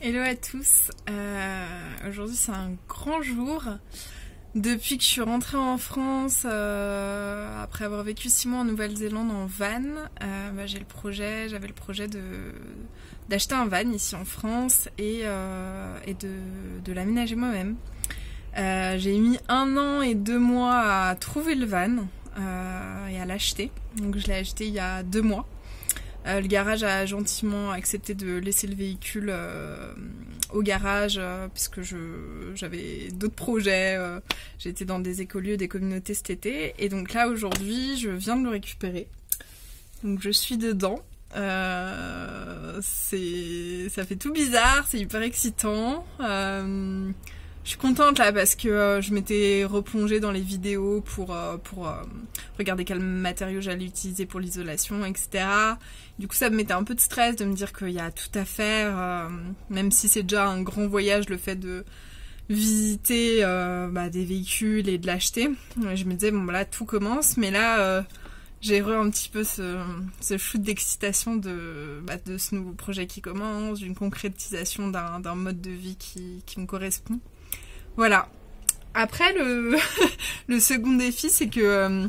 Hello à tous, aujourd'hui c'est un grand jour. Depuis que je suis rentrée en France, après avoir vécu 6 mois en Nouvelle-Zélande en van, j'avais le projet d'acheter un van ici en France et de l'aménager moi-même. J'ai mis 1 an et 2 mois à trouver le van et à l'acheter, donc je l'ai acheté il y a 2 mois. Le garage a gentiment accepté de laisser le véhicule au garage puisque j'avais d'autres projets. J'étais dans des écolieux, des communautés cet été. Et donc là, aujourd'hui, je viens de le récupérer. Donc je suis dedans. Ça fait tout bizarre, c'est hyper excitant. Je suis contente là parce que je m'étais replongée dans les vidéos pour regarder quel matériau j'allais utiliser pour l'isolation, etc. Du coup ça me mettait un peu de stress de me dire qu'il y a tout à faire, même si c'est déjà un grand voyage le fait de visiter des véhicules et de l'acheter. Je me disais bon là tout commence, mais là j'ai un petit peu ce shoot d'excitation de ce nouveau projet qui commence, d'une concrétisation d'un mode de vie qui me correspond. Voilà. Après, le second défi, c'est que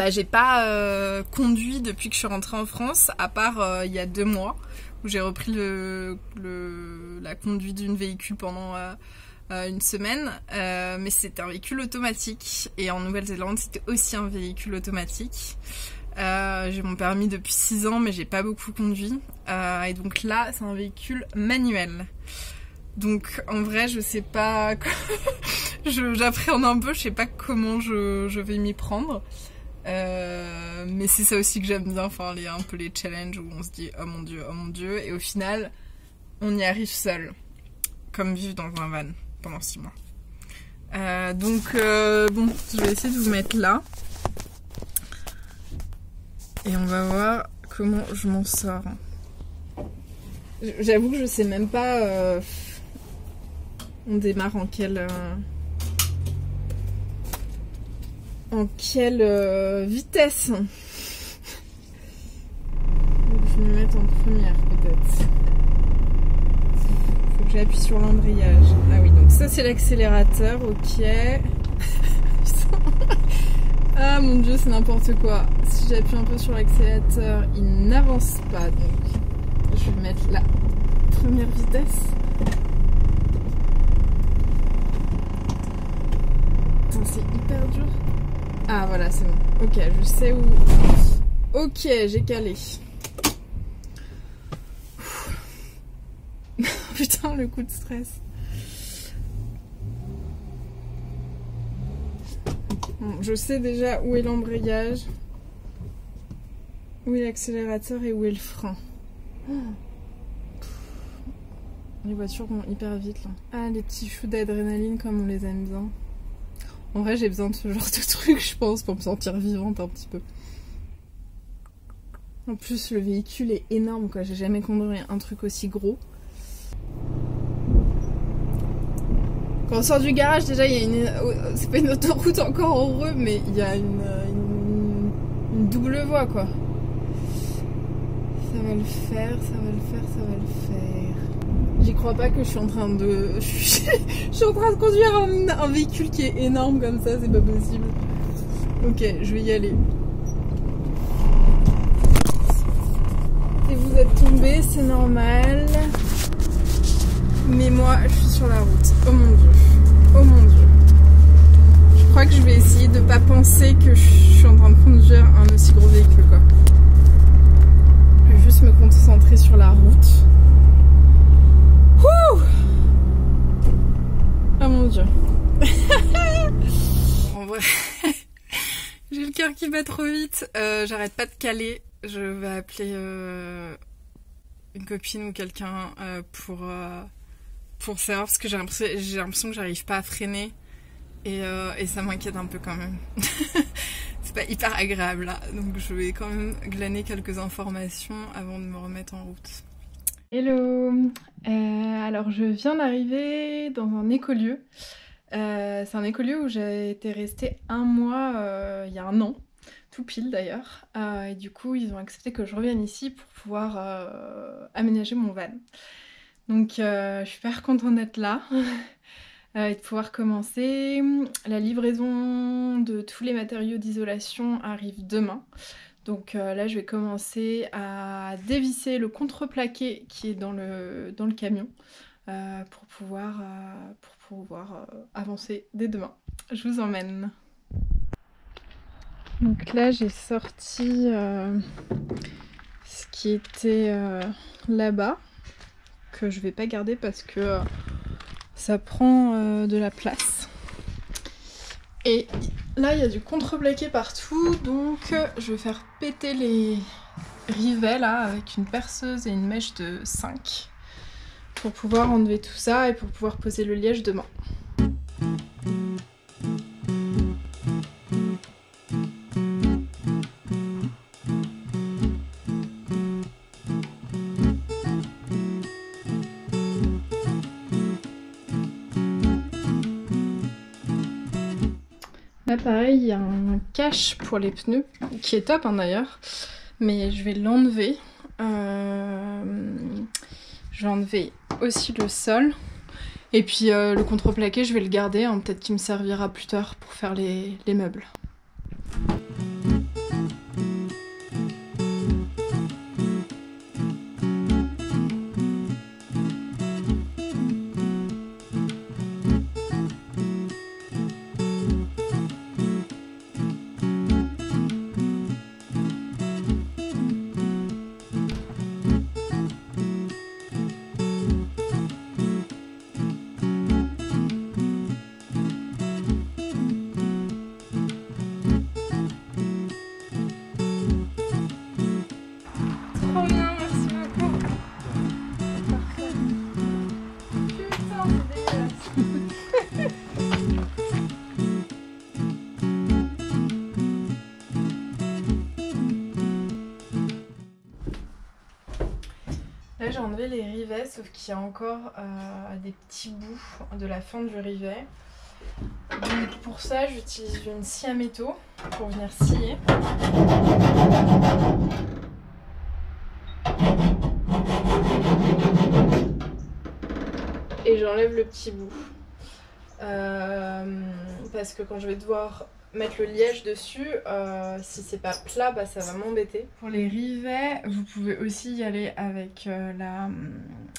j'ai pas conduit depuis que je suis rentrée en France, à part il y a 2 mois, où j'ai repris la conduite d'une véhicule pendant 1 semaine. Mais c'était un véhicule automatique. Et en Nouvelle-Zélande, c'était aussi un véhicule automatique. J'ai mon permis depuis 6 ans, mais j'ai pas beaucoup conduit. Et donc là, c'est un véhicule manuel. Donc en vrai je sais pas, j'appréhende un peu, je sais pas comment je vais m'y prendre. Mais c'est ça aussi que j'aime bien, enfin un peu les challenges où on se dit oh mon dieu, et au final on y arrive seul, comme vivre dans un van pendant 6 mois. Bon, je vais essayer de vous mettre là. Et on va voir comment je m'en sors. J'avoue que je sais même pas... On démarre en quelle vitesse. Je vais me mettre en première peut-être. Faut que j'appuie sur l'embrayage. Ah oui, donc ça c'est l'accélérateur, ok. Ah mon dieu, c'est n'importe quoi. Si j'appuie un peu sur l'accélérateur, il n'avance pas. Donc je vais mettre la première vitesse. C'est hyper dur. Ah voilà, c'est bon. Ok, je sais où... Ok, j'ai calé. Putain, le coup de stress. Bon, je sais déjà où est l'embrayage, où est l'accélérateur et où est le frein. Les voitures vont hyper vite là. Ah, les petits shoots d'adrénaline comme on les aime bien. En vrai, j'ai besoin de ce genre de truc, je pense, pour me sentir vivante un petit peu. En plus, le véhicule est énorme, quoi. J'ai jamais conduit un truc aussi gros. Quand on sort du garage, déjà, il y a c'est pas une autoroute encore heureux, mais il y a une double voie, quoi. Ça va le faire, ça va le faire, ça va le faire. J'y crois pas que je suis en train de... Je suis en train de conduire un véhicule qui est énorme comme ça, c'est pas possible. Ok, je vais y aller. Et vous êtes tombé, c'est normal. Mais moi, je suis sur la route. Oh mon dieu. Oh mon dieu. Je crois que je vais essayer de pas penser que je suis en train de conduire un aussi gros véhicule, quoi. Je vais juste me concentrer sur la route. Ouh! Oh mon dieu. En vrai, j'ai le cœur qui bat trop vite. J'arrête pas de caler. Je vais appeler une copine ou quelqu'un pour savoir, parce que j'ai l'impression que j'arrive pas à freiner et ça m'inquiète un peu quand même. C'est pas hyper agréable là, donc je vais quand même glaner quelques informations avant de me remettre en route. Hello, alors je viens d'arriver dans un écolieu. C'est un écolieu où j'ai été restée 1 mois il y a 1 an, tout pile d'ailleurs. Et du coup ils ont accepté que je revienne ici pour pouvoir aménager mon van. Donc je suis super contente d'être là et de pouvoir commencer. La livraison de tous les matériaux d'isolation arrive demain. Donc là je vais commencer à dévisser le contreplaqué qui est dans le camion pour pouvoir avancer dès demain. Je vous emmène. Donc là j'ai sorti ce qui était là-bas, que je vais pas garder parce que ça prend de la place. Et là il y a du contreplaqué partout, donc je vais faire péter les rivets là avec une perceuse et une mèche de 5 pour pouvoir enlever tout ça et pour pouvoir poser le liège demain. Là pareil, il y a un cache pour les pneus, qui est top hein, d'ailleurs, mais je vais l'enlever. Je vais enlever aussi le sol. Et puis le contreplaqué, je vais le garder, hein, peut-être qu'il me servira plus tard pour faire les meubles. Trop bien, merci beaucoup. Parfait. Putain, c'est dégueulasse. Là j'ai enlevé les rivets, sauf qu'il y a encore des petits bouts de la fin du rivet. Donc pour ça j'utilise une scie à métaux pour venir scier. Et j'enlève le petit bout. Parce que quand je vais devoir mettre le liège dessus, si c'est pas plat, bah, ça va m'embêter. Pour les rivets, vous pouvez aussi y aller avec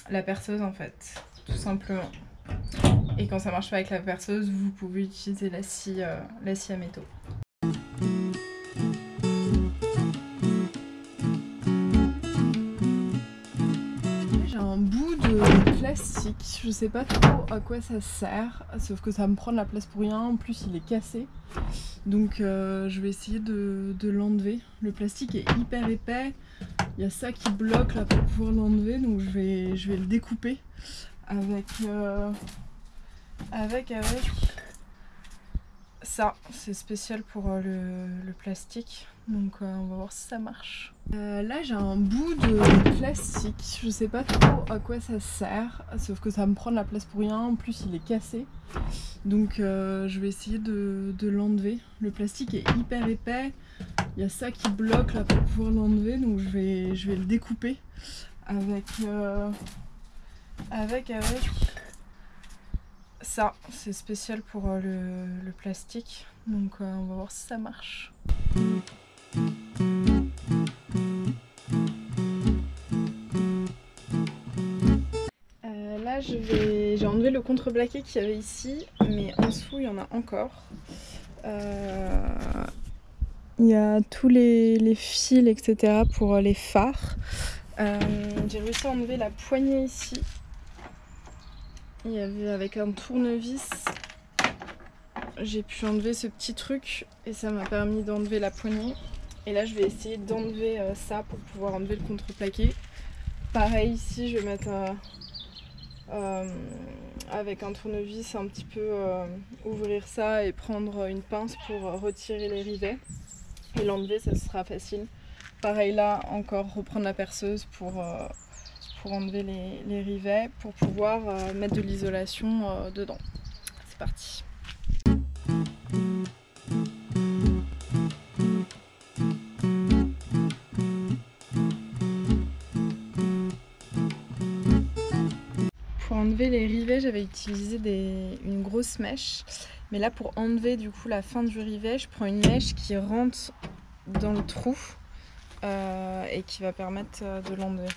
la perceuse en fait, tout simplement. Et quand ça marche pas avec la perceuse, vous pouvez utiliser la scie à métaux. J'ai un bout de plastique, je sais pas trop à quoi ça sert, sauf que ça va me prendre la place pour rien, en plus il est cassé. Donc je vais essayer de l'enlever. Le plastique est hyper épais, il y a ça qui bloque là pour pouvoir l'enlever, donc je vais le découper avec ça. C'est spécial pour le plastique, donc on va voir si ça marche. Là j'ai un bout de plastique, je sais pas trop à quoi ça sert, sauf que ça va me prendre la place pour rien, en plus il est cassé. Donc je vais essayer de l'enlever. Le plastique est hyper épais, il y a ça qui bloque là pour pouvoir l'enlever, donc je vais le découper avec ça. C'est spécial pour le plastique, donc on va voir si ça marche. Là j'ai enlevé le contreplaqué qu'il y avait ici, mais en dessous il y en a encore. Il y a tous les fils etc pour les phares. J'ai réussi à enlever la poignée ici. Il y avait avec un tournevis, j'ai pu enlever ce petit truc et ça m'a permis d'enlever la poignée. Et là je vais essayer d'enlever ça pour pouvoir enlever le contreplaqué. Pareil ici, je vais mettre avec un tournevis un petit peu ouvrir ça et prendre une pince pour retirer les rivets et l'enlever, ça sera facile. Pareil là, encore reprendre la perceuse pour enlever les rivets pour pouvoir mettre de l'isolation dedans. C'est parti. Pour enlever les rivets, j'avais utilisé une grosse mèche. Mais là, pour enlever du coup la fin du rivet, je prends une mèche qui rentre dans le trou et qui va permettre de l'enlever.